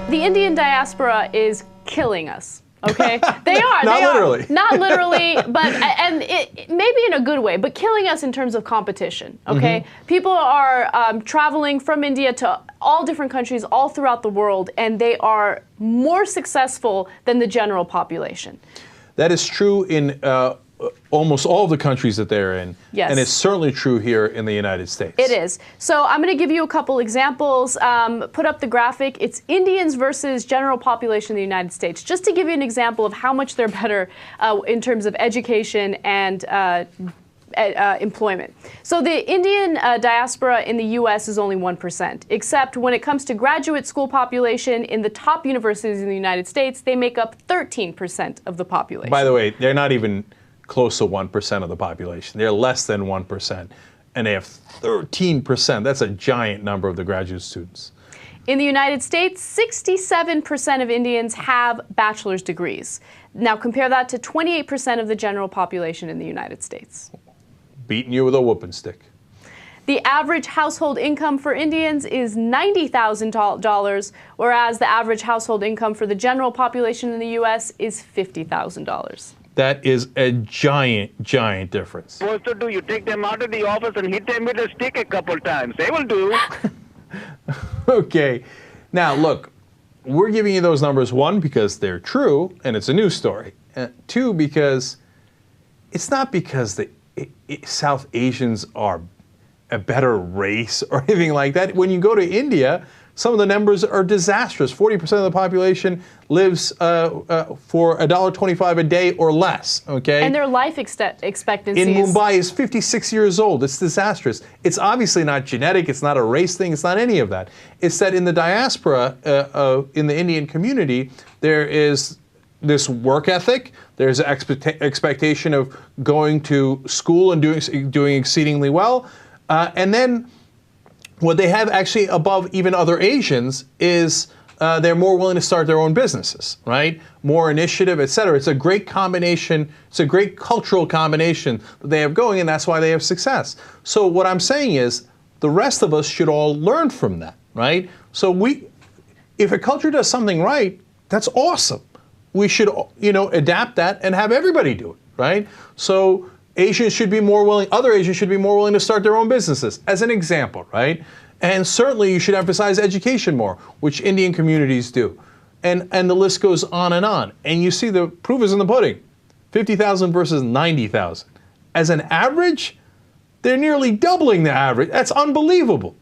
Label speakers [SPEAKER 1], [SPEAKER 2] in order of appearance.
[SPEAKER 1] The Indian diaspora is killing us. Okay, they are.
[SPEAKER 2] Not literally.
[SPEAKER 1] Not literally, but and it maybe in a good way, but killing us in terms of competition. Okay, people are traveling from India to all different countries all throughout the world, and they are more successful than the general population.
[SPEAKER 2] That is true in almost all of the countries that they're in.
[SPEAKER 1] Yes.
[SPEAKER 2] And it's certainly true here in the United States.
[SPEAKER 1] It is. So I'm going to give you a couple examples. Put up the graphic. It's Indians versus general population in the United States. Just to give you an example of how much they're better in terms of education and employment. So the Indian diaspora in the U.S. is only 1%, except when it comes to graduate school population in the top universities in the United States, they make up 13% of the population.
[SPEAKER 2] By the way, they're not even close to 1% of the population. They're less than 1%, and they have 13%. That's a giant number of the graduate students.
[SPEAKER 1] In the United States, 67% of Indians have bachelor's degrees. Now compare that to 28% of the general population in the United States.
[SPEAKER 2] Beating you with a whooping stick.
[SPEAKER 1] The average household income for Indians is $90,000, whereas the average household income for the general population in the U.S. is $50,000.
[SPEAKER 2] That is a giant, giant difference.
[SPEAKER 3] Supposed to do, you take them out of the office and hit them with a stick a couple times. They will do.
[SPEAKER 2] Okay. Now, look, we're giving you those numbers, one, because they're true, and it's a news story. Two, because it's not because the South Asians are a better race or anything like that. When you go to India, some of the numbers are disastrous. 40% of the population lives for $1.25 a day or less, okay?
[SPEAKER 1] And their life expectancy
[SPEAKER 2] in Mumbai is 56 years old. It's disastrous. It's obviously not genetic. It's not a race thing. It's not any of that. It's that in the diaspora, in the Indian community, there is this work ethic. There's an expectation of going to school and doing exceedingly well. And then what they have actually above even other Asians is they're more willing to start their own businesses, right? More initiative, et cetera. It's a great combination. It's a great cultural combination that they have going, and that's why they have success. So what I'm saying is the rest of us should all learn from that, right? So if a culture does something right, that's awesome. We should, adapt that and have everybody do it, right? So Asians should be more willing, other Asians should be more willing to start their own businesses, as an example, right? And certainly you should emphasize education more, which Indian communities do. And the list goes on. And you see the proof is in the pudding. 50,000 versus 90,000. As an average, they're nearly doubling the average. That's unbelievable.